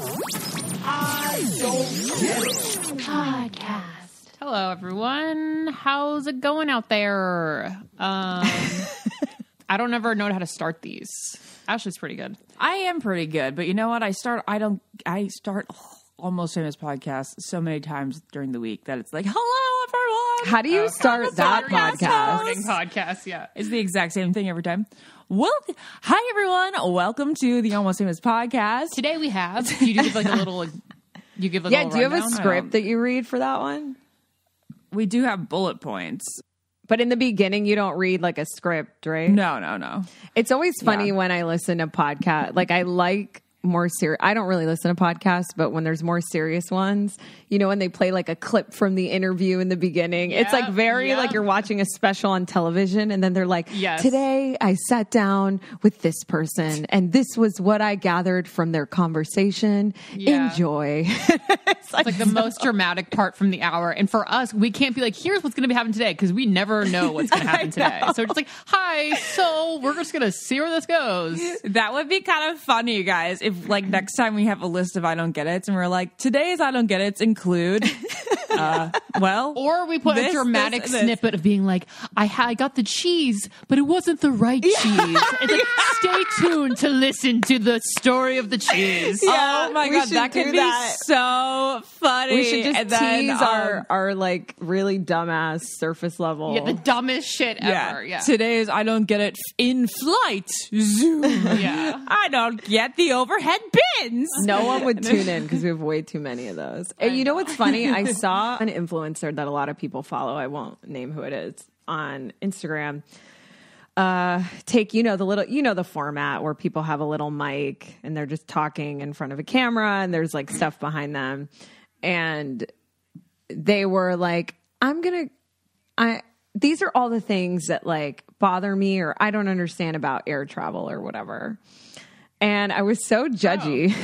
I don't get it. Podcast. Hello, everyone. How's it going out there? I don't ever know how to start these. Ashley's pretty good. I am pretty good, but you know what? I start Almost Famous podcast so many times during the week that it's like, hello, everyone. How do you start that podcast? Starting podcast, yeah. It's the exact same thing every time. Well, hi, everyone. Welcome to the Almost Famous podcast. Today we have, you give like a little, you give a little do you have a rundown? script that you read for that one? We do have bullet points. But in the beginning, you don't read like a script, right? No. It's always funny when I listen to podcasts. Like I like more serious. I don't really listen to podcasts, but when there's more serious ones, you know, when they play like a clip from the interview in the beginning, it's like very like you're watching a special on television, and then they're like, today I sat down with this person and this was what I gathered from their conversation. Enjoy. It's like the most dramatic part from the hour. And for us, we can't be like, here's what's going to happen today, because we never know what's going to happen today. So it's like, hi, so we're just going to see where this goes. That would be kind of funny, guys, if like next time we have a list of I don't get it's and we're like, today's I don't get it's include, or we put a dramatic snippet of being like, I got the cheese, but it wasn't the right cheese. It's like, stay tuned to listen to the story of the cheese. Oh my God, that could be so funny. We should just tease our like really dumbass surface level. Yeah, the dumbest shit ever. Yeah. Today's I don't get it in flight. Zoom. Yeah. I don't get the overhead bins. No one would tune in because we have way too many of those. You know what's funny? I saw an influencer that a lot of people follow. I won't name who it is on Instagram. Take, the format where people have a little mic and they're just talking in front of a camera and there's like stuff behind them. And they were like, these are all the things that like bother me or I don't understand about air travel or whatever. And I was so judgy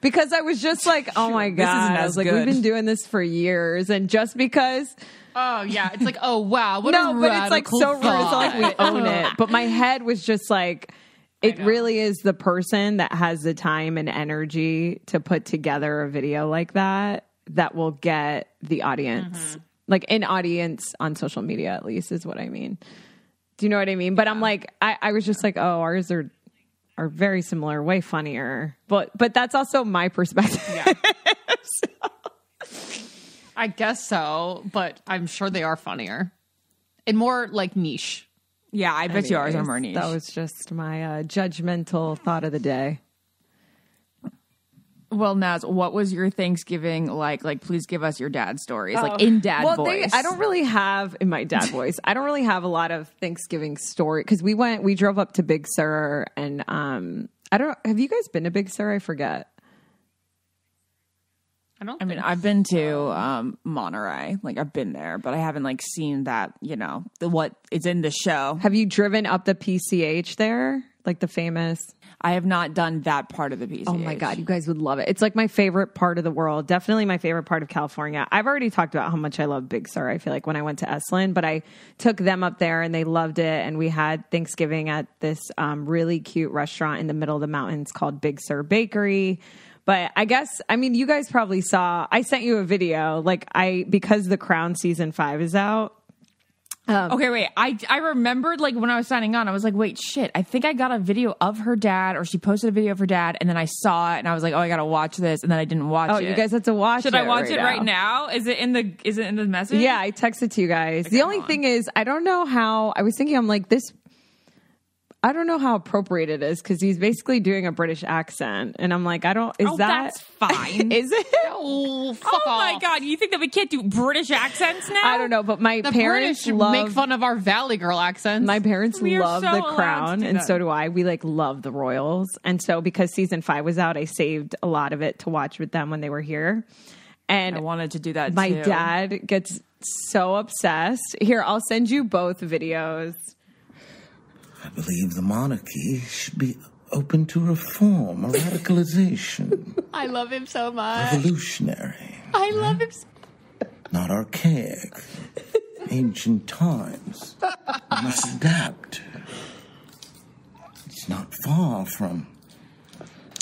because I was just like, oh my God, I was like, we've been doing this for years. And just because. Oh yeah, it's like, oh wow, what no, a but it's like so rude. It's like we own it. But my head was just like, it really is the person that has the time and energy to put together a video like that will get the audience, like an audience on social media at least is what I mean. Do you know what I mean? But I'm like, I was just like, oh, ours are very similar, way funnier. But that's also my perspective. Yeah. I guess so, but I'm sure they are funnier and more like niche. Yeah, I bet yours are more niche. That was just my judgmental thought of the day. Well, Naz, what was your Thanksgiving like? Like, please give us your dad stories, like in dad voice. I don't really have, in my dad voice, I don't really have a lot of Thanksgiving story because we drove up to Big Sur and have you guys been to Big Sur? I forget. I've been to Monterey. Like, I've been there, but I haven't like seen that, what is in the show. Have you driven up the PCH there? Like the famous? I have not done that part of the PCH. Oh my God, you guys would love it. It's like my favorite part of the world. Definitely my favorite part of California. I've already talked about how much I love Big Sur. I feel like when I went to Esalen, but I took them up there and they loved it. And we had Thanksgiving at this really cute restaurant in the middle of the mountains called Big Sur Bakery. But I guess, you guys probably saw, I sent you a video, because The Crown season 5 is out. Okay, wait. I remembered like when I was signing on, I was like, wait, shit. I think I got a video of her dad, or she posted a video of her dad, and then I saw it, and I was like, oh, I gotta watch this, and then I didn't watch it. Oh, you guys have to watch it. Should I watch it right now? Is it in the message? Yeah, I texted to you guys. Okay, the only thing is, I don't know how. I was thinking, I'm like this. I don't know how appropriate it is because he's basically doing a British accent, and I'm like, that's fine. Is it? Oh, fuck off. My God, you think that we can't do British accents now? I don't know, but the parents make fun of our Valley Girl accents. My parents love The Crown, and so do I. We love the royals, and so because season 5 was out, I saved a lot of it to watch with them when they were here. And I wanted to do that. My dad gets so obsessed. Here, I'll send you both videos. I believe the monarchy should be open to reform or radicalization. I love him so much. Revolutionary. I love him so Not archaic. Ancient times. We must adapt. It's not far from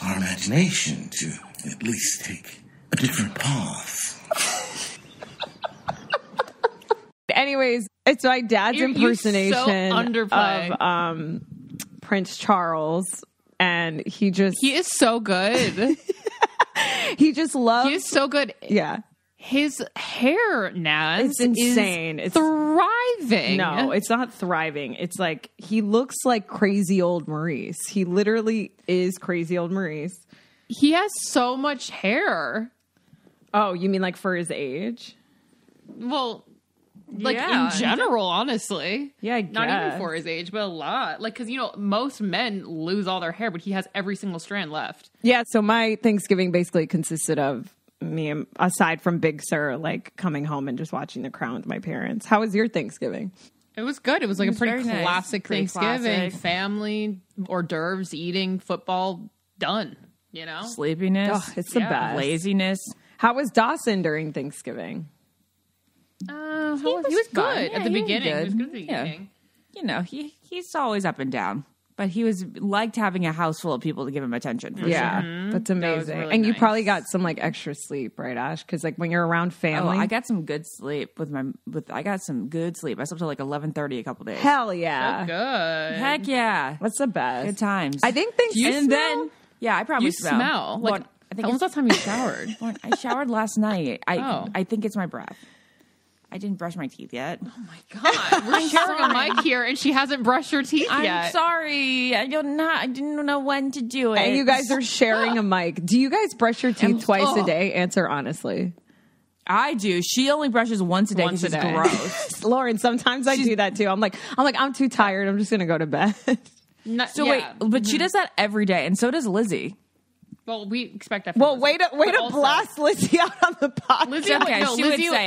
our imagination to at least take a different path. Anyways, it's my dad's impersonation of Prince Charles, and he is so good. He just loves. He is so good. Yeah. His hair, Naz, it's insane. It's thriving. No, it's not thriving. It's like he looks like crazy old Maurice. He literally is crazy old Maurice. He has so much hair. Oh, you mean like for his age? Well, like in general, honestly. Yeah, I guess. Not even for his age, but a lot. Like, because, most men lose all their hair, but he has every single strand left. Yeah, so my Thanksgiving basically consisted of me, aside from Big Sur, like coming home and just watching The Crown with my parents. How was your Thanksgiving? It was good. It was like a pretty classic Pretty Thanksgiving. classic. Family, hors d'oeuvres, eating, football, done. Sleepiness. Oh, it's the best. Laziness. How was Dawson during Thanksgiving? He was good at the beginning. He was good at the beginning. He's always up and down. But he liked having a house full of people to give him attention. For sure. That's amazing. That was really and you nice. probably got some like extra sleep, right, Ash? Because like when you're around family, I got some good sleep I got some good sleep. I slept till like 11:30 a couple days. hell yeah, Good. Heck yeah. that's the best. Good times. I think Thanksgiving. I probably You smell. Like, I think when was the last time you showered? I showered last night. Oh. I think it's my breath. I didn't brush my teeth yet. Oh my God. We're sharing a mic here and she hasn't brushed her teeth yet. I'm sorry. I didn't know when to do it. And you guys are sharing a mic. Do you guys brush your teeth twice a day? Answer honestly. I do. She only brushes once a day because it's gross. Lauren, sometimes I do that too. I'm like, I'm too tired. I'm just gonna go to bed. Wait, but she does that every day, and so does Lizzie. Well, we expect that. Well, way to blast Lizzie out on the podcast.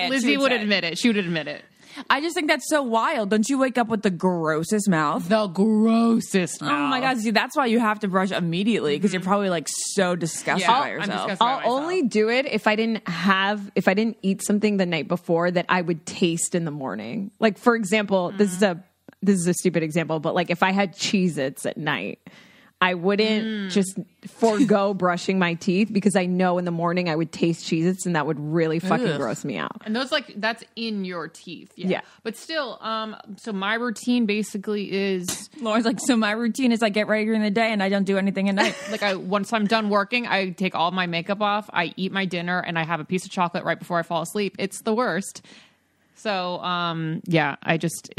Lizzie would admit it. She would admit it. I just think that's so wild. Don't you wake up with the grossest mouth? The grossest mouth. Oh my God. See, that's why you have to brush immediately because you're probably like so disgusted by yourself. I'll only do it if I didn't eat something the night before that I would taste in the morning. Like, for example, this is a stupid example, but like if I had Cheez-Its at night, I wouldn't just forego brushing my teeth because I know in the morning I would taste Cheez-Its and that would really fucking gross me out. And that's in your teeth. Yeah. But still, so my routine basically is... Lauren's like, so my routine is I get ready during the day and I don't do anything at night. Once I'm done working, I take all my makeup off, I eat my dinner, and I have a piece of chocolate right before I fall asleep. It's the worst. So, I just...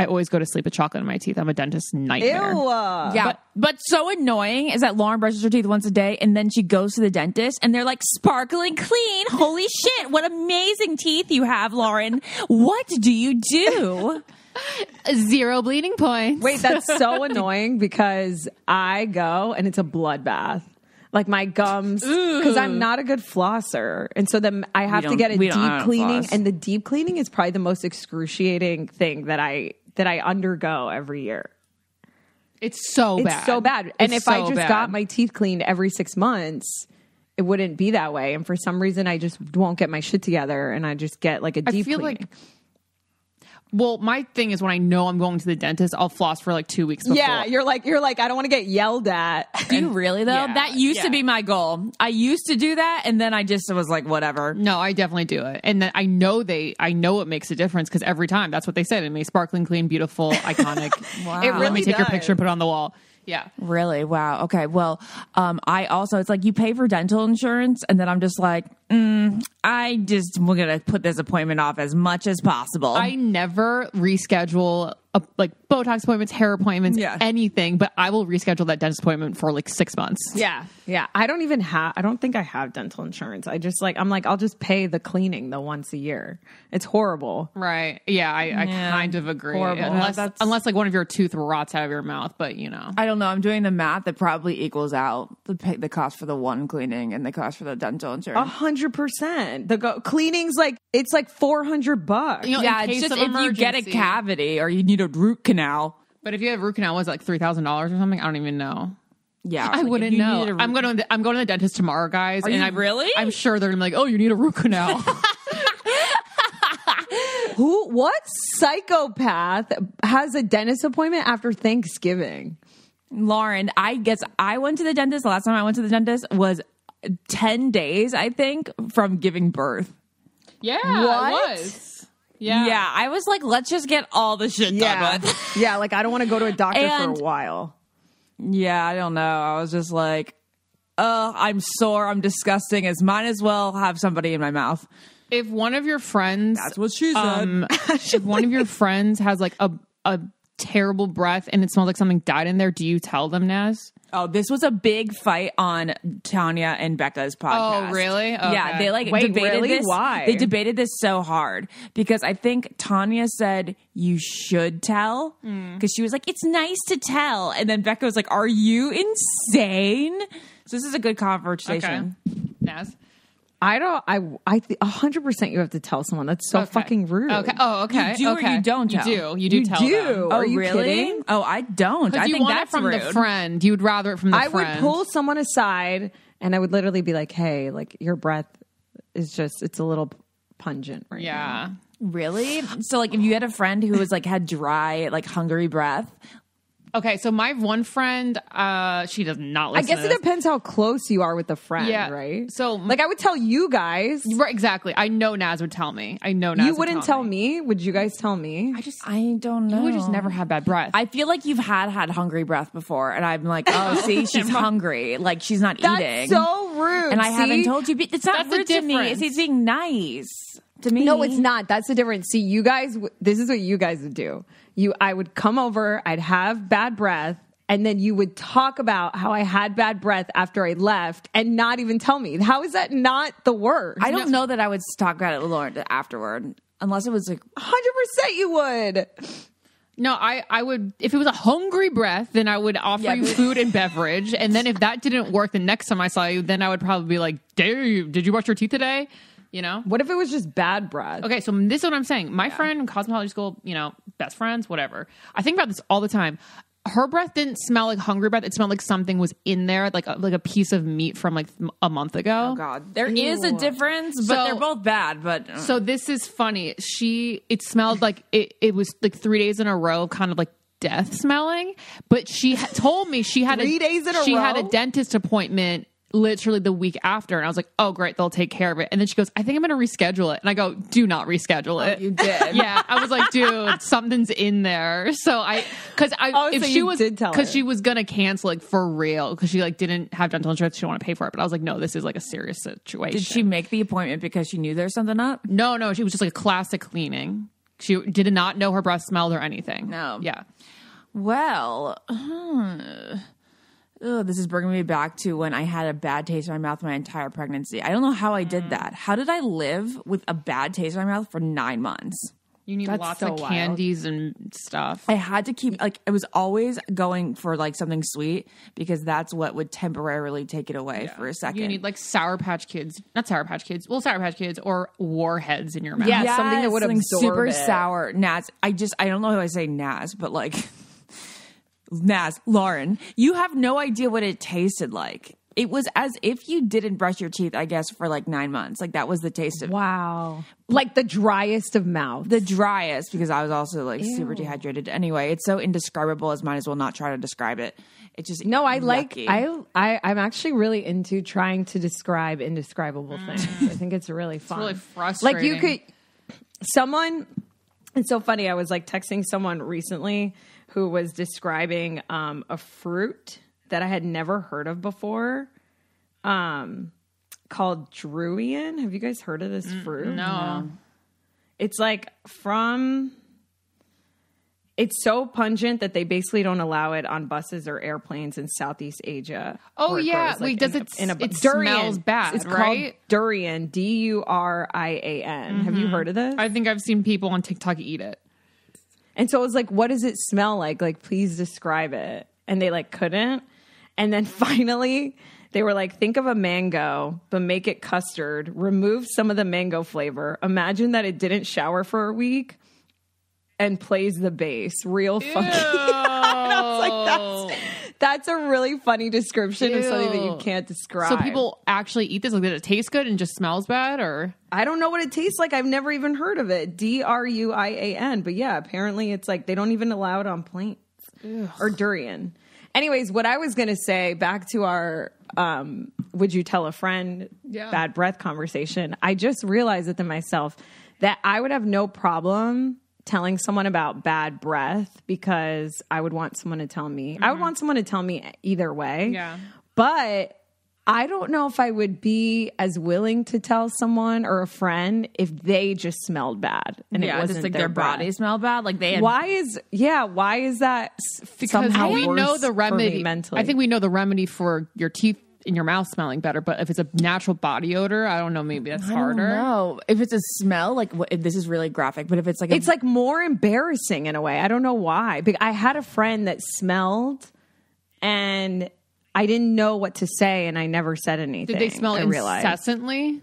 I always go to sleep with chocolate in my teeth. I'm a dentist nightmare. Ew. Yeah, but so annoying is that Lauren brushes her teeth once a day and then she goes to the dentist and they're like sparkling clean. Holy shit, what amazing teeth you have, Lauren. What do you do? 0 bleeding points. Wait, that's so annoying because I go and it's a bloodbath. Like my gums, because I'm not a good flosser. And so then I have to get a deep cleaning. And the deep cleaning is probably the most excruciating thing that I undergo every year. It's so bad. It's so bad. And if I just got my teeth cleaned every 6 months, it wouldn't be that way. And for some reason, I just won't get my shit together. And I just get like a deep cleaning. Well, my thing is when I know I'm going to the dentist, I'll floss for like 2 weeks before. Yeah, you're like, I don't want to get yelled at. Do you really though? Yeah, that used to be my goal. I used to do that, and then I just was like, whatever. No, I definitely do it, and then I know it makes a difference because every time that's what they said. It makes sparkling clean, beautiful, iconic. Wow. It really Let me take your does. picture and put it on the wall. Yeah. Really? Wow. Okay. Well, I also, it's like you pay for dental insurance and then I'm just like, we're going to put this appointment off as much as possible. I never reschedule like Botox appointments, hair appointments, anything, but I will reschedule that dentist appointment for like 6 months. Yeah. I don't think I have dental insurance. I'll just pay the cleaning the once a year. It's horrible. Right. Yeah. I kind of agree. Horrible. Unless like one of your tooth rots out of your mouth, but I don't know. I'm doing the math that probably equals out the cost for the one cleaning and the cost for the dental insurance. 100%. The cleaning's it's like $400. Yeah, it's just if you get a cavity or you need a root canal. But if you have root canal, was it like $3,000 or something? I don't even know. Yeah, I wouldn't know. I'm going to the dentist tomorrow, guys. Really? I'm sure they're gonna be like, "Oh, you need a root canal." What psychopath has a dentist appointment after Thanksgiving? Lauren, I guess I went to the dentist. The last time I went to the dentist was 10 days, I think, from giving birth. Yeah, What? it was. Yeah. Yeah, I was like, let's just get all the shit done with. Yeah, like I don't want to go to a doctor And- for a while. Yeah, I don't know. I was just like, I'm sore. I'm disgusting. Might as well have somebody in my mouth. If one of your friends, That's what she said. if one of your friends has like a terrible breath and it smells like something died in there, do you tell them, Naz? Oh, this was a big fight on Tanya and Becca's podcast. Oh, really? Okay. Yeah, they like Wait, debated really? this. Why? They debated this so hard because I think Tanya said you should tell because she was like, it's nice to tell. And then Becca was like, are you insane? So this is a good conversation. Okay. Naz? I 100% you have to tell someone. That's so fucking rude. Okay. Oh, okay. You do or okay. you don't You tell? do. You do tell them. Are you really? kidding? Oh, I don't. I You think want that's it from rude. the friend. You would rather it from the I friend. would pull someone aside and I would literally be like, hey, like your breath is just, it's a little pungent right now. Yeah. Really? So like if you had a friend who was like had dry, like hungry breath. Okay, so my one friend, she does not I listen guess to it this. depends how close you are with the friend, Yeah. right? So- like I would tell you guys. Right, exactly. I know Naz would tell me. I know Naz You would wouldn't tell me. Would you guys tell me? I don't know. You would just never have bad breath. I feel like you've had hungry breath before, and I'm like, oh, see, she's hungry. Like she's not That's eating. so rude. And I haven't told you. It's not That's the rude to me. difference. It's being nice to me. No, it's not. That's the difference. See, you guys, this is what you guys would do. I would come over, I'd have bad breath, and then you would talk about how I had bad breath after I left and not even tell me. How is that not the worst? I don't know that I would talk about it with Lauren afterward, unless it was like 100% you would. No, I would, if it was a hungry breath, then I would offer you food and beverage. And then if that didn't work the next time I saw you, then I would probably be like, did you brush your teeth today? You know? What if it was just bad breath? Okay, so this is what I'm saying. My friend in cosmetology school, best friends, whatever. I think about this all the time. Her breath didn't smell like hungry breath. It smelled like something was in there, like a piece of meat from like a month ago. oh god, there is a difference, but So- they're both bad. But So this is funny. It smelled like it was like 3 days in a row, kind of like death smelling. But she told me she had 3 days in a she row? had a dentist appointment literally the week after, and I was like, oh great, they'll take care of it. And then she goes, I think I'm going to reschedule it. And I go, do not reschedule it. you did. Yeah, I was like, dude, something's in there. So so you did tell her. because she was gonna cancel like for real because she like didn't have dental insurance, she didn't want to pay for it. But I was like, no, this is like a serious situation. Did she make the appointment because she knew there's something up? No, she was just like a classic cleaning. She did not know her breath smelled or anything. No. Yeah. Well, this is bringing me back to when I had a bad taste in my mouth my entire pregnancy. I don't know how I did that. How did I live with a bad taste in my mouth for 9 months? You need That's lots so of wild. candies and stuff. I had to keep, like, I was always going for, like, something sweet because that's what would temporarily take it away for a second. You need like Sour Patch Kids. Not Sour Patch Kids. Well, Sour Patch Kids or Warheads in your mouth. Yeah, something that would something absorb super it. sour. Naz, I don't know how I say Naz, but, like, Naz, Lauren, you have no idea what it tasted like. It was as if you didn't brush your teeth, I guess, for like 9 months. Like that was the taste of Wow. Like the driest of mouth. the driest because I was also like super dehydrated. Anyway, it's so indescribable as might as well not try to describe it. It's just No, I like yucky. I'm actually really into trying to describe indescribable things. I think it's really fun. really frustrating. Like you could someone it's so funny. I was like texting someone recently who was describing a fruit that I had never heard of before. Called Druian. Have you guys heard of this fruit? No. It's like it's so pungent that they basically don't allow it on buses or airplanes in Southeast Asia. Oh, where it yeah. grows, Wait, does it smells bad, It's right? called durian, Durian. Have you heard of this? I think I've seen people on TikTok eat it. And so I was like, what does it smell like? Like, please describe it. And they like couldn't. And then finally they were like, think of a mango, but make it custard. Remove some of the mango flavor. Imagine that it didn't shower for a week and plays the bass. Real funky. And I was like, that's a really funny description of something that you can't describe. So people actually eat this? Like, did it taste good and just smells bad? Or I don't know what it tastes like. I've never even heard of it. Druian. But yeah, apparently it's like they don't even allow it on planes. Or durian. Anyways, what I was going to say, back to our would you tell a friend bad breath conversation, I just realized within myself that I would have no problem telling someone about bad breath because I would want someone to tell me. I would want someone to tell me either way. Yeah. But I don't know if I would be as willing to tell someone or a friend if they just smelled bad and it wasn't just like their breath. body smelled bad. Like they had Why is that Because somehow we worse know the remedy. for me mentally? I think we know the remedy for your teeth in your mouth smelling better, but if it's a natural body odor, I don't know, maybe that's harder. No, if it's a smell, like this is really graphic, but if it's like it's like more embarrassing in a way. I don't know why. I had a friend that smelled and I didn't know what to say and I never said anything. Did they smell incessantly?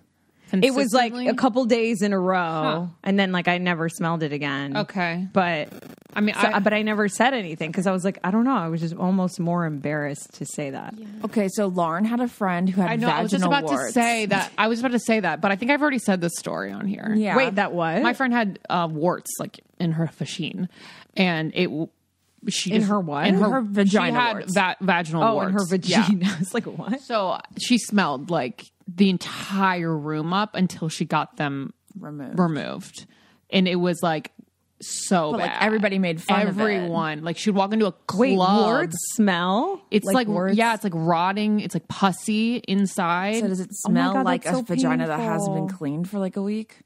It was like a couple days in a row and then like I never smelled it again. Okay. But I mean, but I never said anything because I was like, I don't know. I was just almost more embarrassed to say that. Yeah. Okay, so Lauren had a friend who had vaginal warts. I was just about to say that. I was about to say that, but I think I've already said this story on here. Yeah. Wait, that what? My friend had warts like in her vagine, and her what? In her vagina. She had warts. Vaginal warts. In her vagina. Yeah. I was like, what? So she smelled like the entire room up until she got them removed. And it was like so bad. Like everybody made fun of it. Everyone. Like she'd walk into a club. Wait, warts smell? It's like warts? Yeah, it's like rotting. It's like pussy inside. So does it smell like a vagina that hasn't been cleaned for like a week?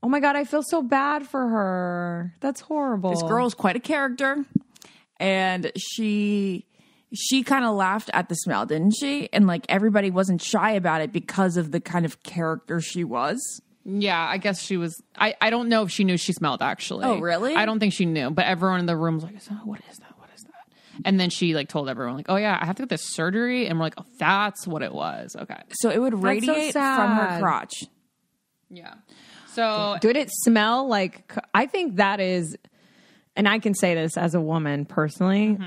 Oh my God, I feel so bad for her. That's horrible. This girl's quite a character. And she kind of laughed at the smell, didn't she? And like everybody wasn't shy about it because of the kind of character she was. Yeah, I guess she was. I don't know if she knew she smelled actually. Oh, really? I don't think she knew. But everyone in the room was like, what is that? What is that? And then she like told everyone like, oh yeah, I have to get this surgery. And we're like, oh, that's what it was. Okay. So it would radiate from her crotch. Yeah. So did it smell like, I think that is, and I can say this as a woman personally,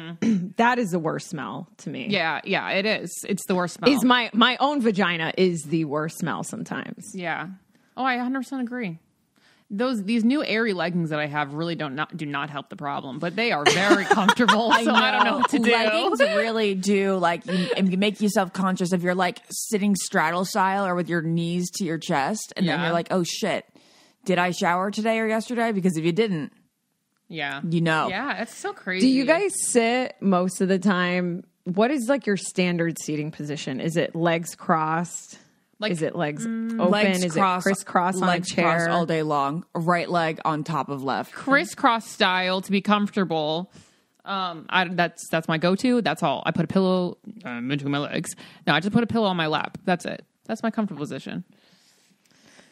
that is the worst smell to me. Yeah, it is. It's the worst smell. Is my own vagina is the worst smell sometimes. Yeah. Oh, I 100% agree. These new airy leggings that I have really do not help the problem, but they are very comfortable. So I don't know what to do. Leggings really do you make you self-conscious if you're like sitting straddle style or with your knees to your chest, and then you're like, oh shit, did I shower today or yesterday? Because if you didn't, yeah, you know. Yeah, it's so crazy. Do you guys sit most of the time? What is like your standard seating position? Is it legs crossed? Like, is it legs open? Legs is crossed, it crisscross on a chair? Crossed all day long. Right leg on top of left. Crisscross style to be comfortable. That's my go-to. That's all. I put a pillow between my legs. No, I just put a pillow on my lap. That's it. That's my comfortable position.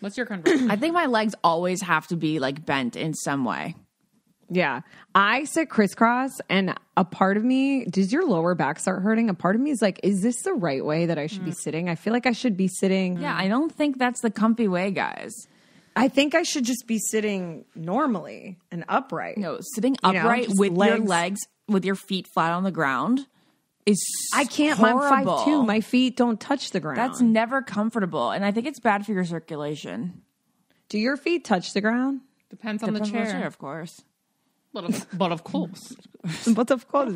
What's your comfortable? I think my legs always have to be like bent in some way. Yeah. I sit crisscross, and a part of me, does your lower back start hurting? A part of me is like, is this the right way that I should be sitting? I feel like I should be sitting. Yeah, I don't think that's the comfy way, guys. I think I should just be sitting normally and upright. No, sitting upright with your legs, with your feet flat on the ground is I can't. Horrible. I'm 5'2". My feet don't touch the ground. That's never comfortable, and I think it's bad for your circulation. Do your feet touch the ground? Depends on the chair, of course. But of course. But of course.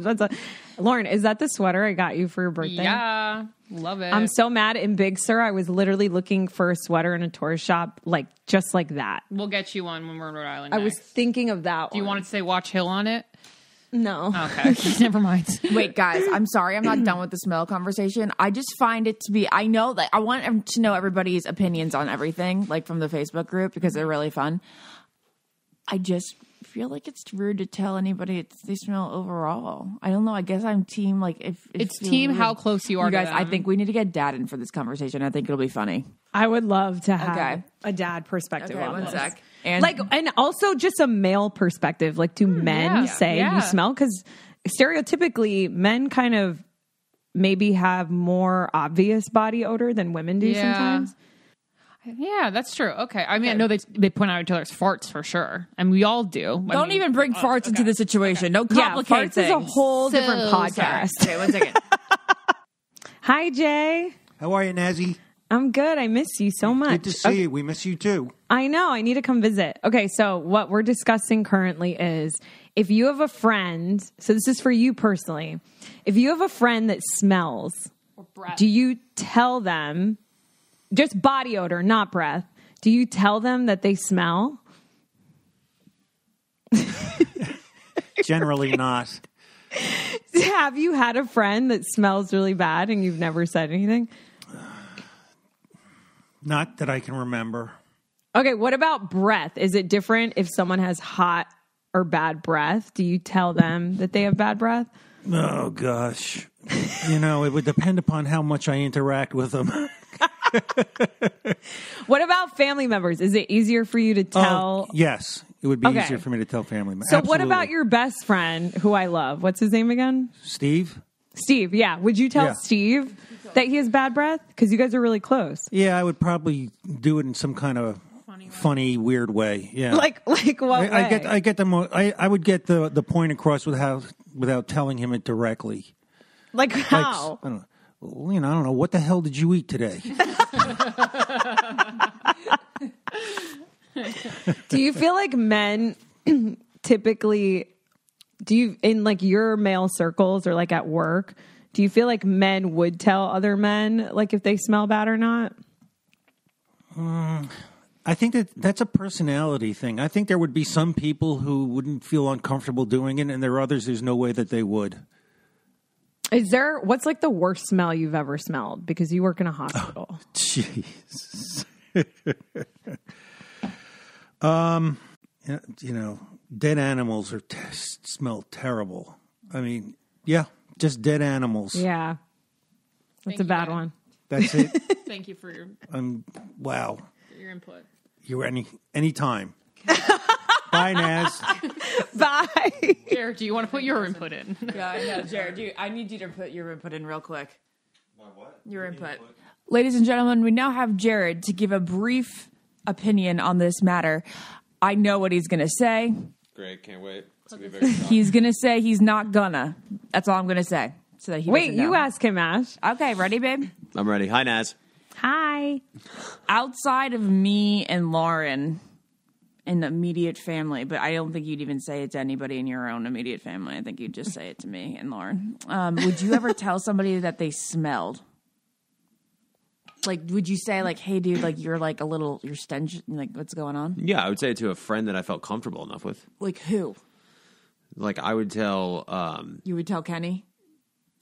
Lauren, is that the sweater I got you for your birthday? Yeah. Love it. I'm so mad. In Big Sur, I was literally looking for a sweater in a tourist shop, like just like that. We'll get you one when we're in Rhode Island I was thinking of that one. Do you want it to say Watch Hill on it? No. Okay. Never mind. Wait, guys, I'm sorry I'm not done with the smell conversation. I just find it to be, I know that I want to know everybody's opinions on everything, like from the Facebook group, because they're really fun. I just feel like it's rude to tell anybody they smell overall. I don't know. I guess I'm team like if it's team how close you are. You guys, to them. I think we need to get Dad in for this conversation. I think it'll be funny. I would love to have a dad perspective on one this. Sec. And also just a male perspective. Like, do men say you smell? Because stereotypically, men kind of maybe have more obvious body odor than women do sometimes. Yeah, that's true. Okay. I mean, I know they point out each other's farts for sure. And we all do. Don't even bring farts into the situation. No complicate things. Farts is a whole different podcast. Okay, one second. Hi, Jay. How are you, Nazzy? I'm good. I miss you so much. Good to see you. We miss you too. I know. I need to come visit. Okay, so what we're discussing currently is if you have a friend, so this is for you personally, if you have a friend that smells, do you tell them, just body odor, not breath, do you tell them that they smell? Generally not. Have you had a friend that smells really bad and you've never said anything? Not that I can remember. Okay, what about breath? Is it different if someone has hot or bad breath? Do you tell them that they have bad breath? Oh, gosh. It would depend upon how much I interact with them. What about family members? Is it easier for you to tell? Yes, it would be easier for me to tell family members. So what about your best friend, who I love? What's his name again? Steve? Steve, yeah. Would you tell Steve that he has bad breath? Because you guys are really close. Yeah, I would probably do it in some kind of funny, weird way. Yeah, like what way? I get them. I would get the point across without telling him it directly. Like how? I don't know. What the hell did you eat today? Do you feel like men typically, in like your male circles or like at work, do you feel like men would tell other men like if they smell bad or not? I think that's a personality thing. I think there would be some people who wouldn't feel uncomfortable doing it, and there are others there's no way that they would. What's like the worst smell you've ever smelled? Because you work in a hospital. Jeez. Dead animals smell terrible. I mean, yeah, just dead animals. Yeah. That's a bad one. That's it. Thank you for your wow. Your input. You're anytime. Bye, Naz. Bye. Jared, do you want to put your input in? Yeah, I know, Jared. I need you to put your input in real quick. My what? Your input. Ladies and gentlemen, we now have Jared to give a brief opinion on this matter. I know what he's going to say. Great, can't wait. It's gonna be very fun. He's going to say he's not gonna. That's all I'm going to say. So that he Wait, doesn't know. you ask him, Ash. Okay, ready, babe? I'm ready. Hi, Naz. Hi. Outside of me and Lauren in the immediate family, but I don't think you'd even say it to anybody in your own immediate family. I think you'd just say it to me and Lauren. Would you ever tell somebody that they smelled? Like, would you say, like, hey, dude, like, you're, like, you're stench, like, what's going on? Yeah, I would say it to a friend that I felt comfortable enough with. Like, who? Like, I would tell... You would tell Kenny?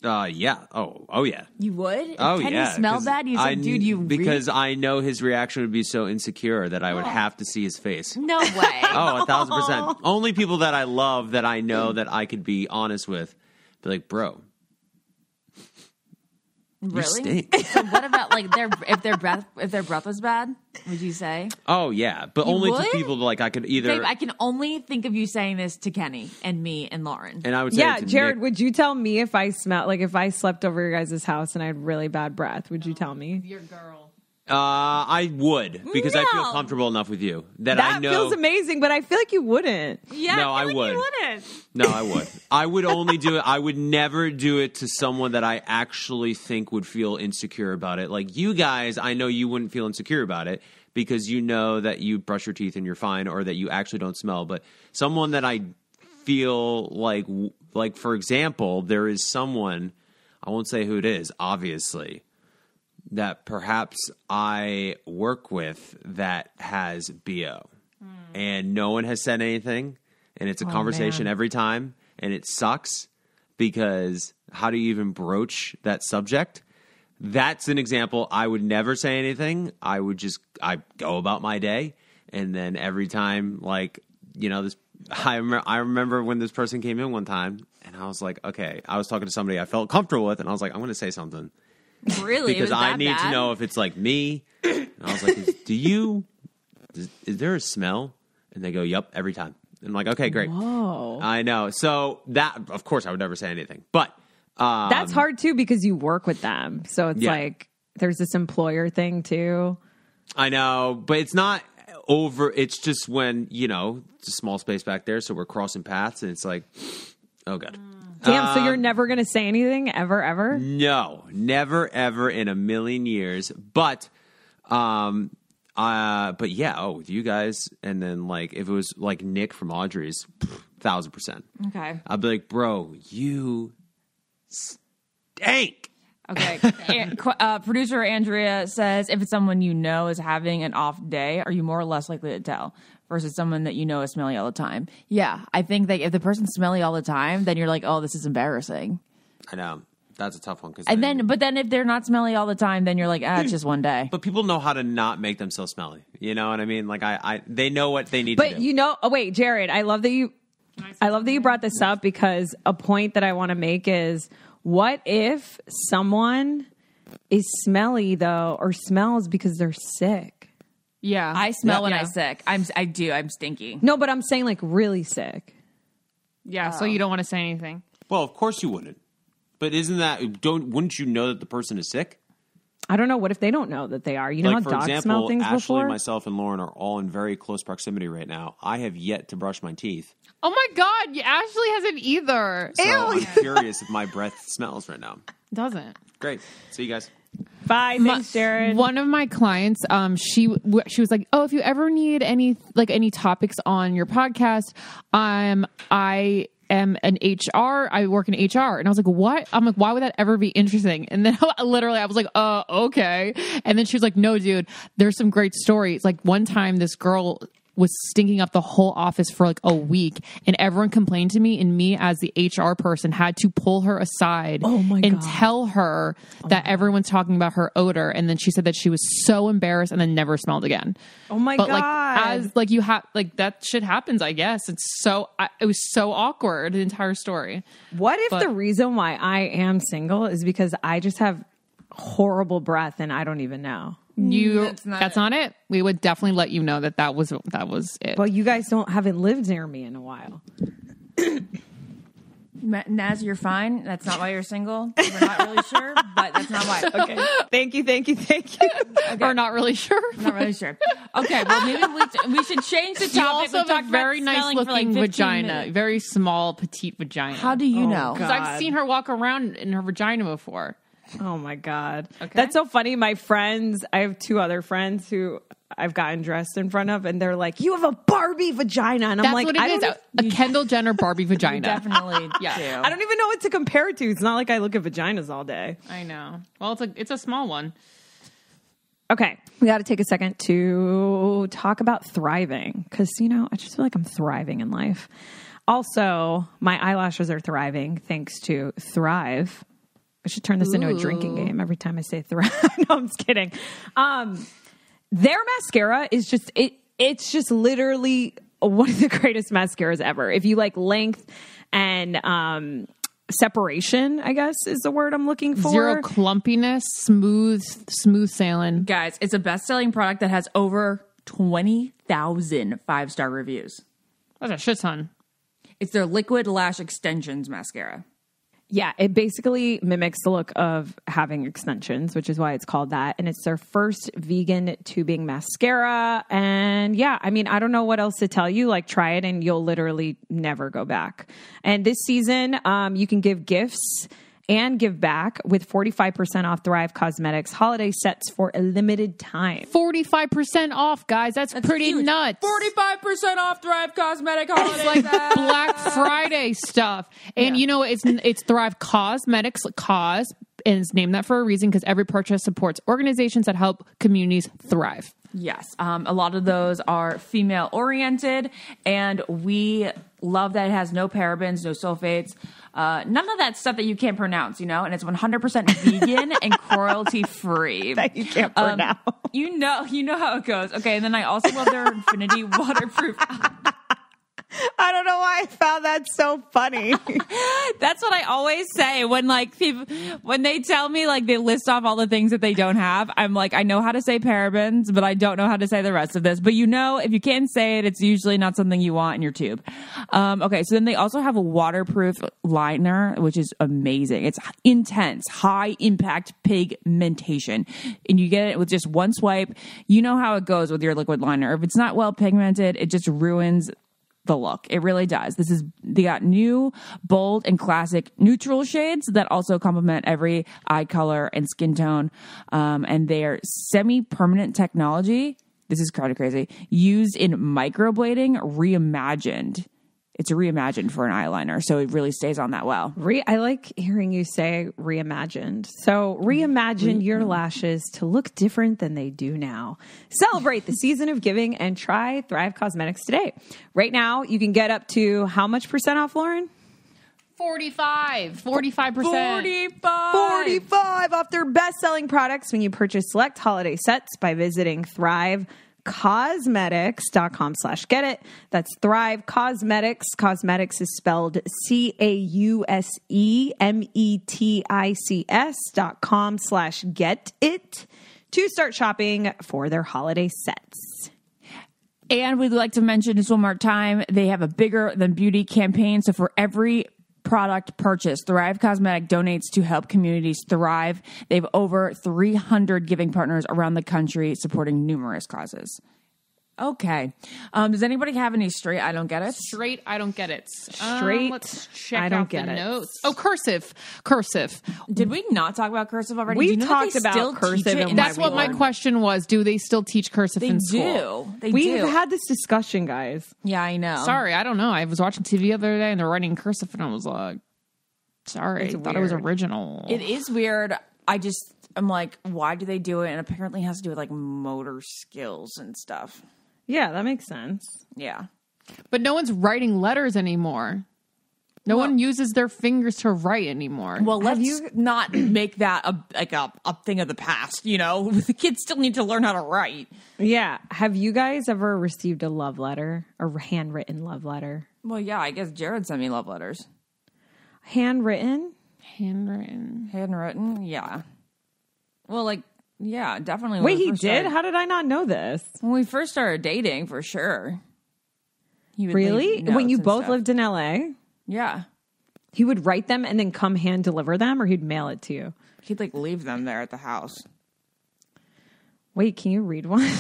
Yeah. Oh, yeah. You would? If Oh, Kenny yeah. smelled that? You said, dude, Because I know his reaction would be so insecure that I would have to see his face. No way. Oh, 1,000%. Only people that I love that I know that I could be honest with. Be like, bro... Really? You stink. So what about like if their breath was bad? Would you say? Oh yeah, but You only would? to people like I could either. Babe, I can only think of you saying this to Kenny and me and Lauren. And I would say, Yeah, it to Jared, Nick. would you tell me if I slept over your guys' house and I had really bad breath? Would you tell me? Your girl. I would because I feel No. comfortable enough with you that That I know. feels amazing, but I feel like you wouldn't. Yeah, No, I feel like would. You wouldn't. No, I would. I would only do it. I would never do it to someone that I actually think would feel insecure about it. Like you guys, I know you wouldn't feel insecure about it because you know that you brush your teeth and you're fine, or that you actually don't smell. But someone that I feel like for example, there is someone, I won't say who it is, obviously, that perhaps I work with that has BO. And no one has said anything. And it's a conversation every time. And it sucks because how do you even broach that subject? That's an example. I would never say anything. I go about my day. And then every time, like, you know, I remember when this person came in one time and I was like, okay, I was talking to somebody I felt comfortable with. And I was like, I'm going to say something. Really? Because It was I that need bad? to know if it's like me. And I was like, is there a smell? And they go, yep, every time. And I'm like, okay, great. Whoa. I know. So that, of course, I would never say anything. But That's hard too because you work with them. So it's Yeah. like there's this employer thing too. I know, but it's not over. It's just when, you know, it's a small space back there. So we're crossing paths and it's like, oh, God. Damn, so you're never going to say anything ever? No, never, ever in a million years. But yeah, with you guys. And then like, if it was like Nick from Audrey's, 1,000%. Okay. I'll be like, bro, you stink. Okay. Producer Andrea says, if it's someone you know is having an off day, are you more or less likely to tell versus someone that you know is smelly all the time? Yeah. I think that if the person's smelly all the time, then you're like, oh, this is embarrassing. I know. That's a tough one. But then if they're not smelly all the time, then you're like, it's just one day. But people know how to not make themselves smelly. You know what I mean? Like they know what they need to do. But you know, wait, Jared, I love that you brought this up, because a point that I want to make is, what if someone is smelly though, or smells because they're sick? Yeah. I smell when I'm sick. I'm stinky. No, but I'm saying like really sick. Yeah. So you don't want to say anything. Well, of course you wouldn't. But wouldn't you know that the person is sick? I don't know. What if they don't know that they are? You know, like, how dogs smell things Ashley, before? myself, and Lauren are all in very close proximity right now. I have yet to brush my teeth. Oh my God, Ashley hasn't either. So I'm curious if my breath smells right now. Doesn't. Great. See you guys. Bye. Thanks, Jared. One of my clients, she was like, "Oh, if you ever need any topics on your podcast, I am an HR. I work in HR." And I was like, "What?" I'm like, "Why would that ever be interesting?" And then literally I was like, okay. And then she was like, "No, dude, there's some great stories." Like one time this girl was stinking up the whole office for like a week, and everyone complained to me, and me as the HR person had to pull her aside and tell her that everyone's talking about her odor. And then she said that she was so embarrassed and then never smelled again. Oh my God. Like as like you have like that shit happens, I guess. It was so awkward, the entire story. What if the reason why I am single is because I just have horrible breath and I don't even know? That's not it. We would definitely let you know that was it. But you guys haven't lived near me in a while. Naz, you're fine. That's not why you're single. We're not really sure, but that's not why. Okay. Thank you. Okay. We're not really sure. Not really sure. Okay. Well, maybe we should change the topic. You also have a very nice looking vagina. Very small, petite vagina. How do you know? Because I've seen her walk around in her vagina before. Oh my God. Okay. That's so funny. My friends, I have two other friends who I've gotten dressed in front of, and they're like, "You have a Barbie vagina." And I'm like, what it is. A Kendall Jenner Barbie vagina. Definitely. Yeah. I don't even know what to compare it to. It's not like I look at vaginas all day. I know. Well, it's a small one. Okay. We got to take a second to talk about thriving, because, I just feel like I'm thriving in life. Also, my eyelashes are thriving thanks to Thrive. I should turn this into a drinking game every time I say Thrive. No, I'm just kidding. Their mascara is just, it's just literally one of the greatest mascaras ever. If you like length and separation, I guess is the word I'm looking for. Zero clumpiness, smooth sailing. Guys, it's a best-selling product that has over 20,000 5-star reviews. That's a shit ton. It's their liquid lash extensions mascara. Yeah, it basically mimics the look of having extensions, which is why it's called that. And it's their first vegan tubing mascara. And yeah, I mean, I don't know what else to tell you. Like, try it and you'll literally never go back. And this season, you can give gifts and give back with 45% off Thrive Cosmetics holiday sets for a limited time. 45% off, guys. That's pretty huge. nuts. 45% off Thrive Cosmetic holiday It's like sets. Black Friday stuff. And it's Thrive Cosmetics, and it's named that for a reason, because every purchase supports organizations that help communities thrive. Yes. A lot of those are female oriented, and we love that it has no parabens, no sulfates, none of that stuff that you can't pronounce, and it's 100% vegan and cruelty free. That you can't pronounce. You know how it goes. Okay. And then I also love their Infinity waterproof. I don't know why I found that so funny. That's what I always say when when they tell me, like, they list off all the things that they don't have. I'm like, I know how to say parabens, but I don't know how to say the rest of this. But if you can't say it, it's usually not something you want in your tube. Okay. So then they also have a waterproof liner, which is amazing. It's intense, high impact pigmentation. And you get it with just one swipe. You know how it goes with your liquid liner. If it's not well pigmented, it just ruins the look. It really does. They got new, bold, and classic neutral shades that also complement every eye color and skin tone. And their semi-permanent technology, this is kind of crazy, used in microblading, reimagined. it's reimagined for an eyeliner, so it really stays on that well. I like hearing you say reimagined. So reimagine your lashes to look different than they do now. Celebrate the season of giving and try Thrive Cosmetics today. Right now, you can get up to how much percent off, Lauren? 45%. 45 off their best-selling products when you purchase select holiday sets by visiting thrivecosmetics.com/get it. That's Thrive Cosmetics. Cosmetics is spelled CAUSEMETICS.com/get it to start shopping for their holiday sets. And we'd like to mention just one more time, they have a Bigger Than Beauty campaign. So for every product purchase, Thrive Cosmetic donates to help communities thrive. They have over 300 giving partners around the country supporting numerous causes. Okay. Does anybody have any straight I don't get it? Straight I don't get it. Straight let's check I don't out get the it. notes. Oh, cursive. Cursive. Did we not talk about cursive already? We Do you know talked that they about still cursive teach it and That's what my question was. Do they still teach cursive They in school? do. We've had this discussion, guys. Yeah, I know. Sorry, I don't know. I was watching TV the other day and they're writing cursive and I was like, sorry, I thought it was original. It is weird. I'm like, why do they do it? And apparently it has to do with like motor skills and stuff. Yeah, that makes sense. Yeah. But no one's writing letters anymore. No one uses their fingers to write anymore. Well, let's not make that a thing of the past, you know? The kids still need to learn how to write. Yeah. Have you guys ever received a love letter, a handwritten love letter? Well, yeah, I guess Jared sent me love letters. Handwritten? Handwritten? Yeah. Well, like, yeah, definitely. Wait, he did? How did I not know this? When we first started dating, for sure. He would Really? leave When you notes and both stuff. lived in LA? Yeah. He would write them and then come hand deliver them, or he'd mail it to you? He'd like leave them there at the house. Wait, can you read one?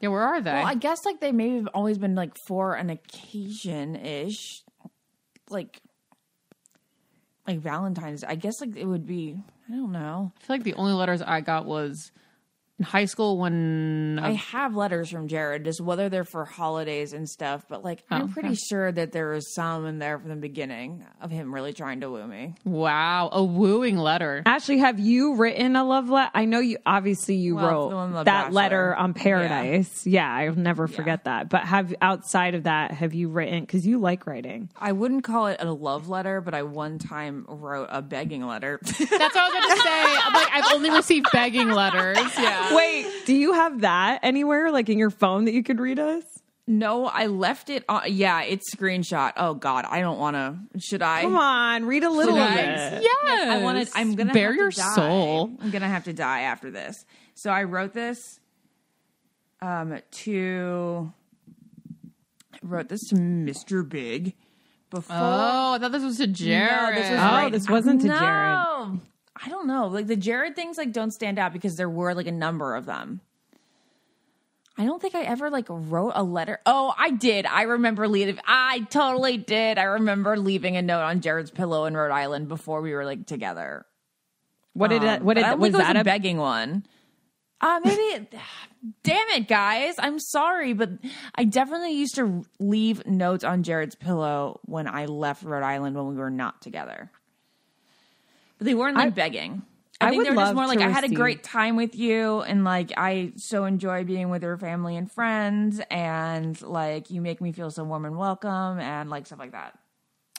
Yeah, where are they? Well, I guess like they maybe have always been like for an occasion-ish. Like Valentine's. I guess like it would be, I don't know. I feel like the only letters I got was in high school when I have letters from Jared, just whether they're for holidays and stuff, but like I'm pretty sure that there was some in there from the beginning of him really trying to woo me. Wow, a wooing letter. Ashley, have you written a love letter? I know you obviously wrote The that Bachelor. letter on Paradise. Yeah, I'll never forget that. But outside of that, have you written, because you like writing? I wouldn't call it a love letter, but I one time wrote a begging letter. That's what I was about to say. I'm like, I've only received begging letters. Yeah. Wait, do you have that anywhere, like in your phone, that you could read us? No, I left it on. Yeah, it's screenshot. Oh God, I don't want to. Should I? Come on, read a little Should of I? it. Yes. I'm gonna bare have your to die. soul. I'm gonna have to die after this. So I wrote this to Mr. Big before. Oh, I thought this was to Jared. No, this was this wasn't to Jared. No, I don't know. Like the Jared things like don't stand out because there were like a number of them. I don't think I ever like wrote a letter. Oh, I did. I remember leaving. I totally did. I remember leaving a note on Jared's pillow in Rhode Island before we were like together. What did that? What did I don't was think it was that a begging one? Maybe. Damn it, guys! I'm sorry, but I definitely used to leave notes on Jared's pillow when I left Rhode Island when we were not together. But they weren't like begging. I think would they were just love more like, to I had a receive- great time with you, and like I so enjoy being with your family and friends, and like you make me feel so warm and welcome, and like stuff like that.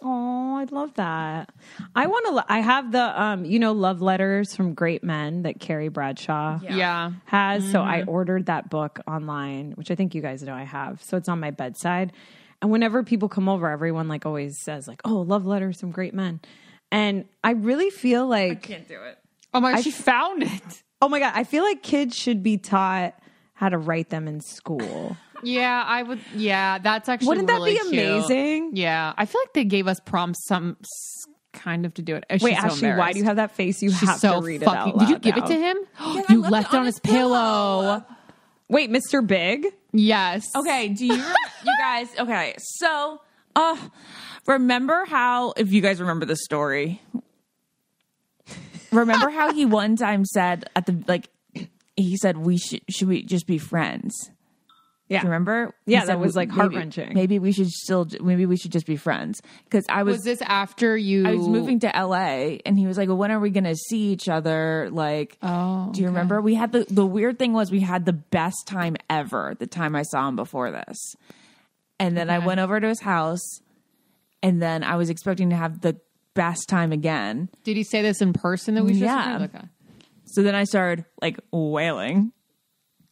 Oh, I love that. I want to. I have the love letters from great men that Carrie Bradshaw Yeah. has. So I ordered that book online, which I think you guys know I have. So it's on my bedside. And whenever people come over, everyone like always says like, "Oh, love letters from great men." And I really feel like Can't do it. Oh my, she found it. oh my God, I feel like kids should be taught how to write them in school. Yeah, I would. Yeah, that's actually Wouldn't that really be cute. amazing? Yeah, I feel like they gave us prompts kind of to do it. She's Wait, so Ashley, why embarrassed. do you have that face? You She's have so to read fucking. it out loud. Did you give now. it to him? I You left left it it on his pillow. Wait, Mr. Big? Yes. Okay, do you guys? Okay, so remember how? If you guys remember the story, remember how he one time said at the like, he said should we just be friends? Do you remember? Yeah, that was like heart-wrenching. Maybe we should just be friends. Because was this after you? I was moving to LA, and he was like, well, when are we going to see each other? Like, do you remember? We had the weird thing was we had the best time ever the time I saw him before this. And then I went over to his house, and then I was expecting to have the best time again. Did he say this in person that we should? Yeah. Okay. So then I started like wailing.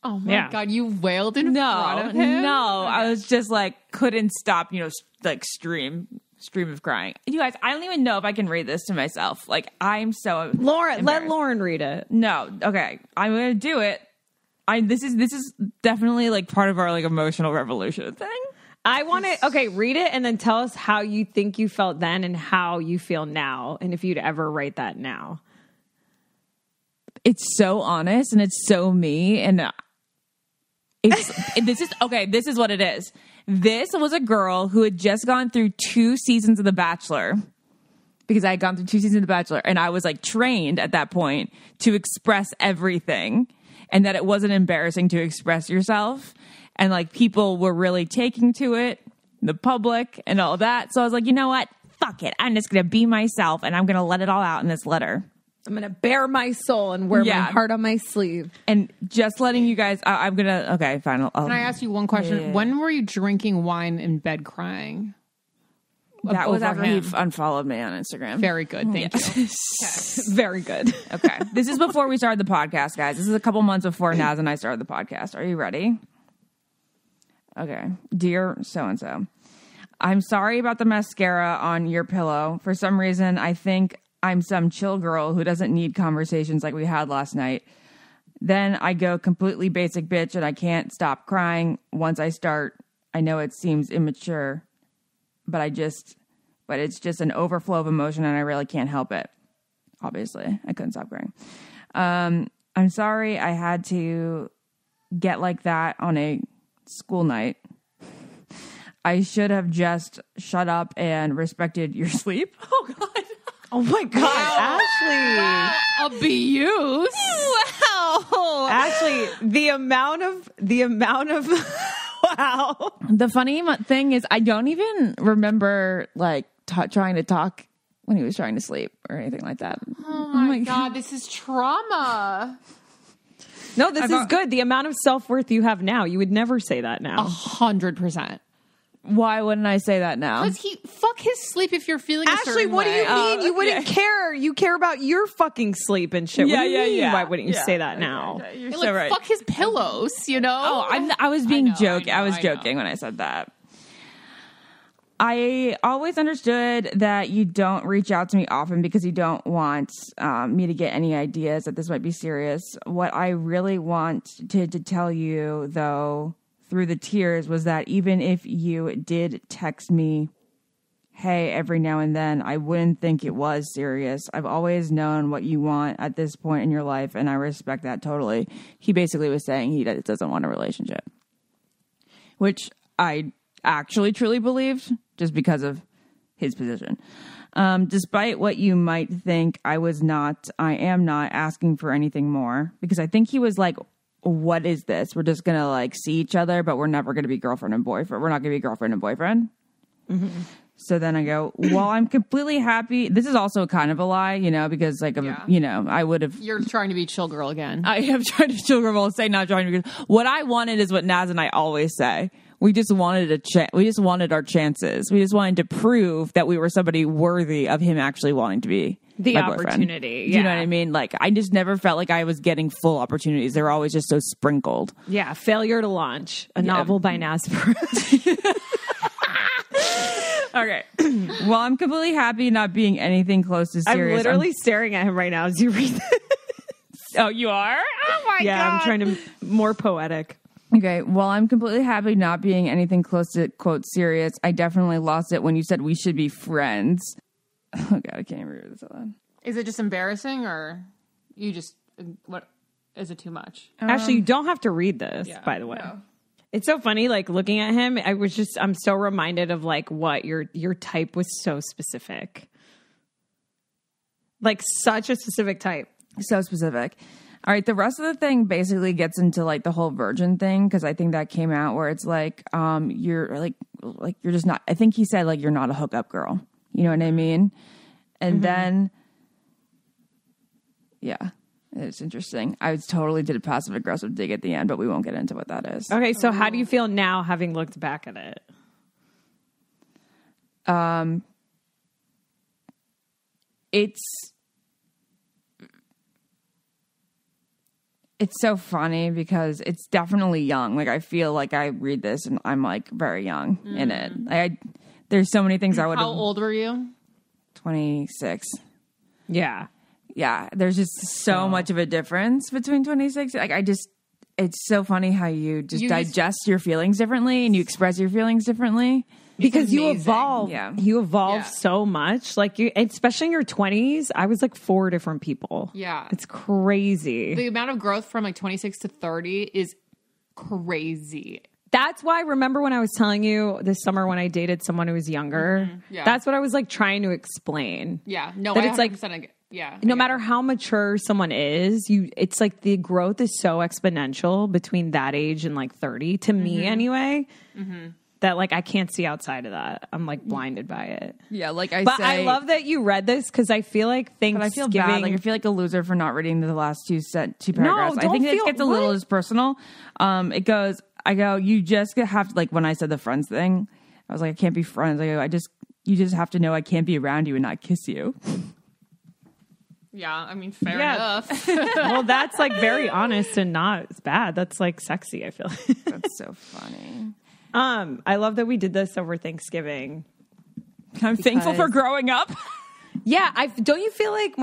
Oh my God, you wailed in front of him? No, okay. I was just like, couldn't stop, like stream of crying. You guys, I don't even know if I can read this to myself. Like, I'm so let Lauren read it. No, okay, I'm going to do it. This is definitely like part of our like emotional revolution thing. I want to, read it and then tell us how you think you felt then and how you feel now. And if you'd ever write that now. It's so honest and it's so me. And this is what it is. This was a girl who had just gone through 2 seasons of The Bachelor, because I had gone through 2 seasons of The Bachelor, and I was like trained at that point to express everything, and that it wasn't embarrassing to express yourself, and like people were really taking to it, the public and all that. So I was like, you know what? Fuck it. I'm just going to be myself, and I'm going to let it all out in this letter. I'm going to bare my soul and wear my heart on my sleeve. And just letting you guys, I'm going to, okay, fine. Can I ask you one question? Yeah. When were you drinking wine in bed crying? That was after he unfollowed me on Instagram. Very good. Thank you. Okay. Very good. Okay. This is before we started the podcast, guys. This is a couple months before Naz and I started the podcast. Are you ready? Okay. Dear so-and-so, I'm sorry about the mascara on your pillow. For some reason, I think I'm some chill girl who doesn't need conversations like we had last night. Then I go completely basic bitch and I can't stop crying. Once I start, I know it seems immature, but it's just an overflow of emotion and I really can't help it. Obviously, I couldn't stop crying. I'm sorry I had to get like that on a school night. I should have just shut up and respected your sleep. Oh, God. Oh my God, Ashley! Abuse! Wow, Ashley, the amount of wow. The funny thing is, I don't even remember like trying to talk when he was trying to sleep or anything like that. Oh my God, this is trauma. No, this is good. The amount of self-worth you have now, you would never say that now. 100%. Why wouldn't I say that now? Because fuck his sleep if you're feeling a Ashley, certain what way. do you mean? You wouldn't care. You care about your fucking sleep and shit. What do you mean? Why wouldn't you say that now? You're so right. Fuck his pillows, Oh, I was being joking. I was joking when I said that. I always understood that you don't reach out to me often because you don't want me to get any ideas that this might be serious. What I really wanted to tell you, though, through the tears, was that even if you did text me, hey, every now and then, I wouldn't think it was serious. I've always known what you want at this point in your life, and I respect that totally. He basically was saying he doesn't want a relationship, which I actually truly believed just because of his position. Despite what you might think, I am not asking for anything more, because I think he was like, what is this? We're just going to like see each other, but we're never going to be girlfriend and boyfriend. We're not going to be girlfriend and boyfriend. Mm-hmm. So then I go, well, I'm completely happy. This is also kind of a lie, because like, I would have. You're trying to be chill girl again. I am trying to be chill girl, say not trying to be. What I wanted is what Naz and I always say. We just wanted we just wanted our chances. We just wanted to prove that we were somebody worthy of him actually wanting to be the my opportunity. Do you know what I mean? Like, I just never felt like I was getting full opportunities. They were always just so sprinkled. Yeah. Failure to Launch, a novel by Nasper. Okay. Well, I'm completely happy not being anything close to serious. I'm literally staring at him right now as you read this. Oh, you are? Oh my God. Yeah, I'm trying to more poetic. Okay, well, I'm completely happy not being anything close to, quote, serious. I definitely lost it when you said we should be friends. Oh, God, I can't even read this out loud. Is it just embarrassing, or you just, what, is it too much? Actually, you don't have to read this, by the way. No. It's so funny, like, looking at him, I'm so reminded of, like, what your type was so specific. Like, such a specific type. So specific. All right, the rest of the thing basically gets into like the whole virgin thing because I think that came out where it's like you're like you're just not. I think he said like you're not a hookup girl. You know what I mean? And then, yeah, it's interesting. I totally did a passive aggressive dig at the end, but we won't get into what that is. Okay, so how do you feel now, having looked back at it? It's so funny because it's definitely young. Like I feel like I read this and I'm like very young in it. There's so many things I would. How old were you? 26. Yeah. Yeah. There's just so much of a difference between 26. Like it's so funny how you digest your feelings differently and you express your feelings differently. Because you evolve. Yeah. You evolve so much. Like especially in your 20s, I was like 4 different people. Yeah. It's crazy. The amount of growth from like 26 to 30 is crazy. That's why, remember when I was telling you this summer when I dated someone who was younger? Yeah. That's what I was like trying to explain. Yeah. No, that I it's like, no matter how mature someone is, it's like the growth is so exponential between that age and like 30, to me anyway, that like I can't see outside of that. I'm like blinded by it. Yeah, like I love that you read this because I feel like But I feel bad. Like I feel like a loser for not reading the last two paragraphs. I think it gets a little as personal. It goes, you just have to, like when I said the friends thing, I was like, I can't be friends. I go, you just have to know I can't be around you and not kiss you. Yeah, I mean, fair enough. Well, that's like very honest and not bad. That's like sexy, I feel like. That's so funny. I love that we did this over Thanksgiving. I'm thankful for growing up. Yeah, don't you feel like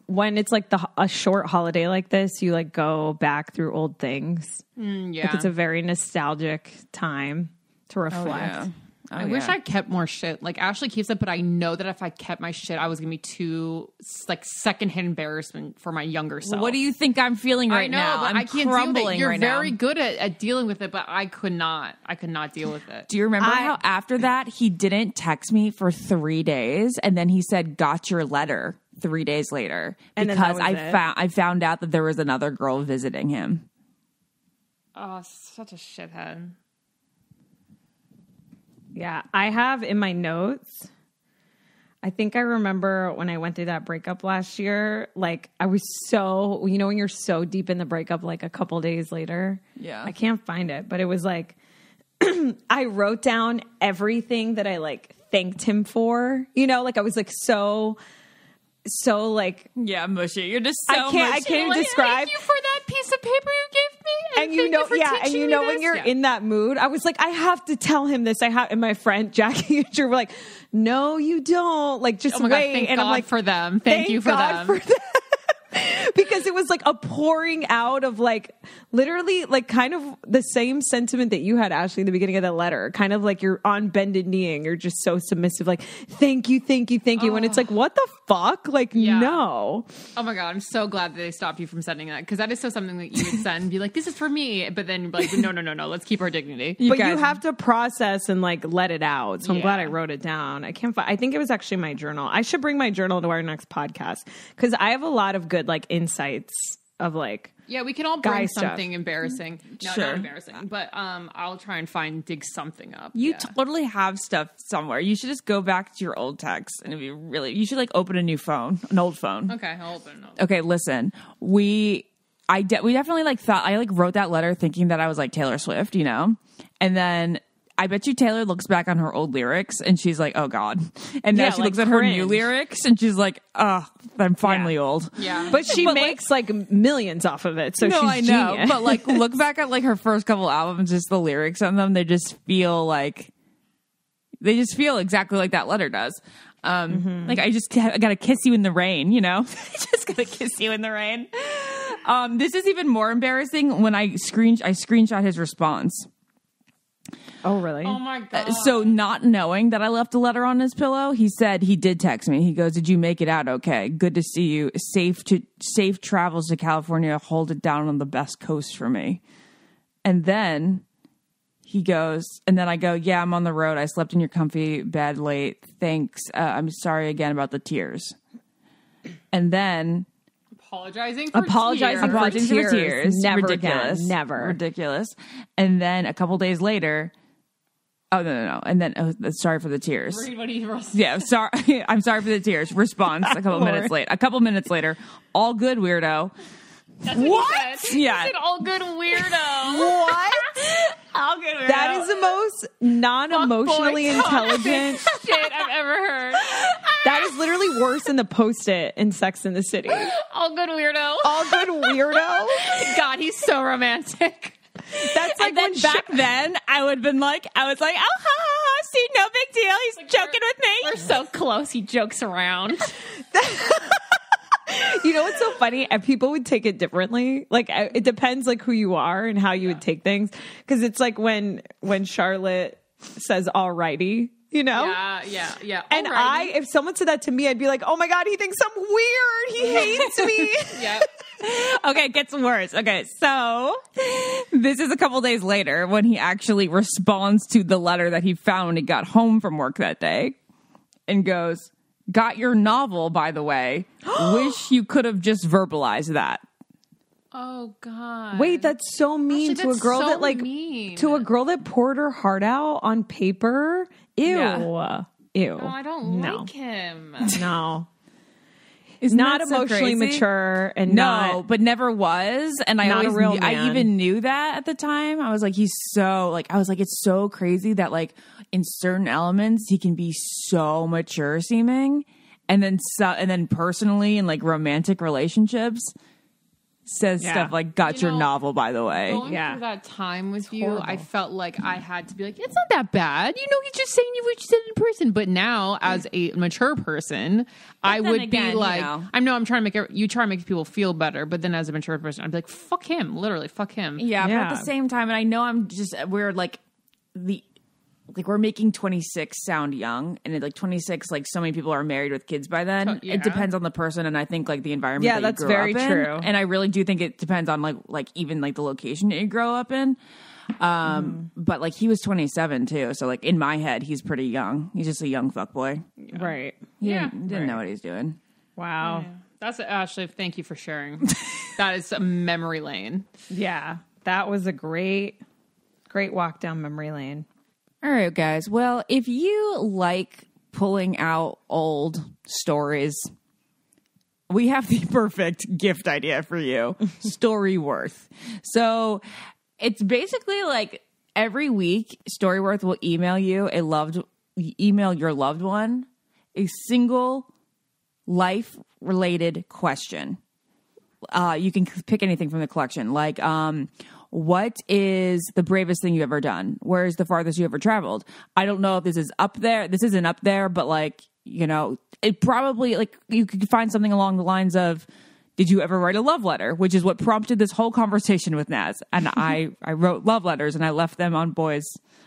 when it's like a short holiday like this, you like go back through old things? Yeah, like it's a very nostalgic time to reflect. I wish I kept more shit. Like Ashley keeps it, but I know that if I kept my shit, I was gonna be too like secondhand embarrassment for my younger self. What do you think I'm feeling right now? But I can't crumbling deal with it. You're right very now. good at dealing with it, but I could not deal with it. Do you remember how after that he didn't text me for 3 days, and then he said, "Got your letter." 3 days later, because I found out that there was another girl visiting him. Oh, such a shithead. Yeah, I have in my notes, I think I remember when I went through that breakup last year, like I was so, when you're so deep in the breakup, like a couple days later. Yeah. I can't find it, but it was like, I wrote down everything that I like thanked him for, like I was like so like, yeah, mushy. You're just so I can't even describe. Thank you for that piece of paper you gave me. And you know when you're in that mood, I was like, I have to tell him this. And my friend Jackie and Drew were like, no, you don't. Like, just wait. God, thank and God I'm like, for them. Thank you for God them. Because it was like a pouring out of like literally like kind of the same sentiment that you had, Ashley, in the beginning of that letter. Kind of like you're on bended knee and you're just so submissive, like, thank you. And it's like, what the fuck? Like, no. Oh my God, I'm so glad that they stopped you from sending that, because that is so something that you would send and be like, this is for me. But then like, no, let's keep our dignity. You have to process and like let it out. So I'm glad I wrote it down. I think it was actually my journal. I should bring my journal to our next podcast because I have a lot of good like insights of like, we can all bring stuff. something embarrassing. No, sure. Not embarrassing, but I'll try and dig something up. You totally have stuff somewhere. You should just go back to your old texts and you should like open a new phone, an old phone. Okay, I'll open it up. Okay, listen, we definitely like thought, I like wrote that letter thinking that I was like Taylor Swift, and then I bet you Taylor looks back on her old lyrics and she's like, oh God. And now she looks at her new lyrics and she's like, oh, I'm finally old. Yeah. But she makes like millions off of it. So she's I know. genius. But like look back at like her first couple albums, just the lyrics on them, they just feel exactly like that letter does. Like I gotta kiss you in the rain, just gotta kiss you in the rain. This is even more embarrassing when I screenshot his response. Oh, really? Oh my God. So not knowing that I left a letter on his pillow, he said he did text me. He goes, did you make it out okay? Good to see you. Safe travels to California. Hold it down on the best coast for me. And then he goes, and then I go, yeah, I'm on the road. I slept in your comfy bed late. Thanks. I'm sorry again about the tears. And then Apologizing for tears. Never Ridiculous. again. Never. Ridiculous. And then a couple days later, no. And then, sorry for the tears. Read what he wrote. Yeah, sorry. I'm sorry for the tears. Response a couple minutes later. All good, weirdo. That's what? He said. Yeah. He said, all good weirdo. What? All good, weirdo. That is the most non-emotionally intelligent shit I've ever heard. That is literally worse than the Post-it in Sex and the City. All good weirdo. All good weirdo. God, he's so romantic. That's like and then back then, I was like, oh, ha, see, no big deal. He's like, joking with me. We're so close. He jokes around. You know what's so funny? And people would take it differently. Like, it depends, like, who you are and how you would take things. Because it's like when Charlotte says "alrighty," you know? Yeah. And if someone said that to me, I'd be like, "Oh my god, he thinks I'm weird. He hates me." Yeah. Okay, it gets worse. Okay, so this is a couple days later when he actually responds to the letter that he found when he got home from work that day, and goes, "Got your novel, by the way. Wish you could have just verbalized that." Oh God! Wait, that's so mean. Actually, to a that's girl so that mean. to a girl that poured her heart out on paper. Ew. Yeah. Ew. No, I don't like him. No. Isn't Not that so emotionally crazy? mature and No, but never was. And I not always a real I man. even knew that at the time. I was like, it's so crazy that like in certain elements he can be so mature seeming, and then personally in like romantic relationships says stuff like "got your novel, by the way." Going through that time with you, I felt like I had to be like, it's not that bad. You know, he's just saying what you said in person. But now, as a mature person, I would again, be like, you know. I know I'm trying to you try to make people feel better. But then as a mature person, I'd be like, fuck him. Literally, fuck him. Yeah, but at the same time, and I know we're like we're making 26 sound young, and like 26, like so many people are married with kids by then. Yeah. It depends on the person, and I think like the environment. Yeah, that that's you grew very up in. true. And I really do think it depends on like even like the location that you grow up in. But like he was 27 too, so like in my head, he's pretty young. He's just a young fuckboy. Right. He didn't know what he's doing. Wow. That's Ashley. Thank you for sharing. That is a memory lane. Yeah. That was a great walk down memory lane. All right, guys. Well, if you like pulling out old stories, we have the perfect gift idea for you. Storyworth. So it's basically like every week, Storyworth will email you email your loved one a single life-related question. You can pick anything from the collection, like what is the bravest thing you've ever done? Where is the farthest you ever traveled? I don't know if this is up there. This isn't up there, but like, you know, it probably like you could find something along the lines of, did you ever write a love letter? Which is what prompted this whole conversation with Naz. And I wrote love letters and I left them on boys.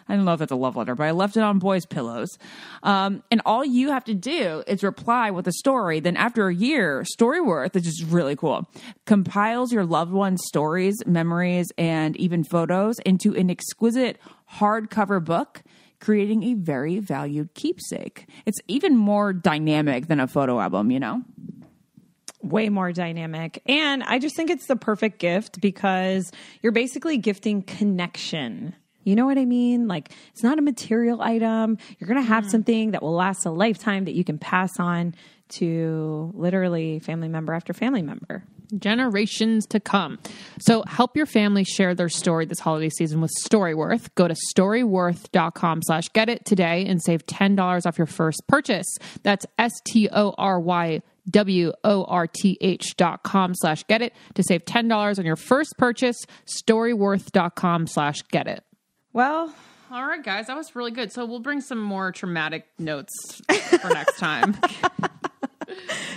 I don't know if it's a love letter, but I left it on boys' pillows. And all you have to do is reply with a story. Then after a year, Storyworth, which is really cool, compiles your loved one's stories, memories, and even photos into an exquisite hardcover book, creating a very valued keepsake. It's even more dynamic than a photo album, you know? Way more dynamic. And I just think it's the perfect gift because you're basically gifting connection. You know what I mean? Like, it's not a material item. You're going to have something that will last a lifetime that you can pass on to literally family member after family member. Generations to come. So help your family share their story this holiday season with Storyworth. Go to storyworth.com/get it today and save $10 off your first purchase. That's STORYWORTH.com/get it to save $10 on your first purchase. Storyworth.com/get it. Well, all right, guys, that was really good. So we'll bring some more traumatic notes for next time.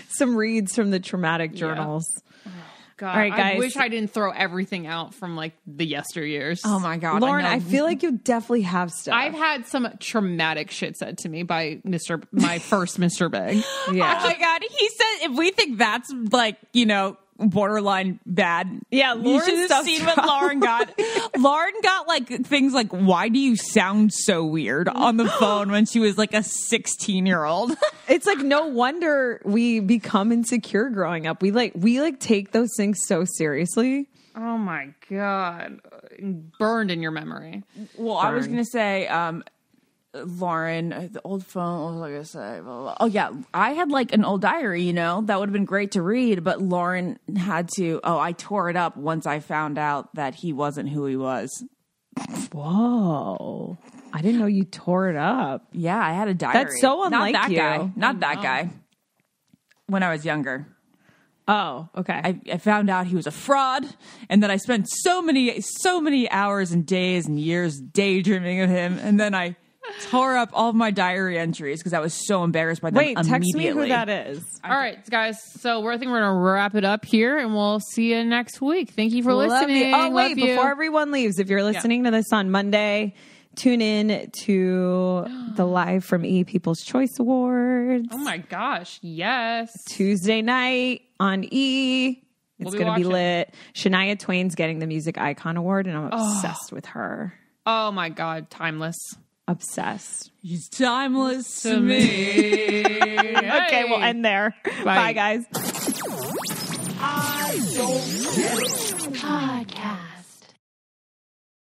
some reads from the traumatic journals. Yeah. God, all right, guys. I wish I didn't throw everything out from like the yesteryears. Oh my God. Lauren, I feel like you definitely have stuff. I've had some traumatic shit said to me by my first Mr. Big. Yeah. Oh my God. He said, if we think that's like, you know, borderline bad. Yeah, you should have seen what Lauren got. Lauren got like things like, "Why do you sound so weird?" on the phone when she was like a 16-year-old. It's like no wonder we become insecure growing up. We take those things so seriously. Oh my God. Burned in your memory. Well, I was going to say, Lauren, the old phone, what was I going to say? Blah, blah. Oh, yeah. I had like an old diary, that would have been great to read, but Lauren had to, I tore it up once I found out that he wasn't who he was. Whoa. I didn't know you tore it up. Yeah, I had a diary. That's so unlike Not that you. guy. Not that guy. When I was younger. Oh, okay. I found out he was a fraud, and then I spent so many hours and days and years daydreaming of him, and then I tore up all of my diary entries because I was so embarrassed by them immediately. Text me who that is. All right, guys. So I think we're going to wrap it up here, and we'll see you next week. Thank you for listening. Oh, wait, before everyone leaves, if you're listening to this on Monday, tune in to the live from People's Choice Awards. Oh my gosh, yes. Tuesday night on It's going to be lit. Shania Twain's getting the Music Icon Award, and I'm obsessed with her. Oh my God, timeless. Obsessed. He's timeless to me. Okay, we'll end there. Bye guys. I don't get it. Podcast.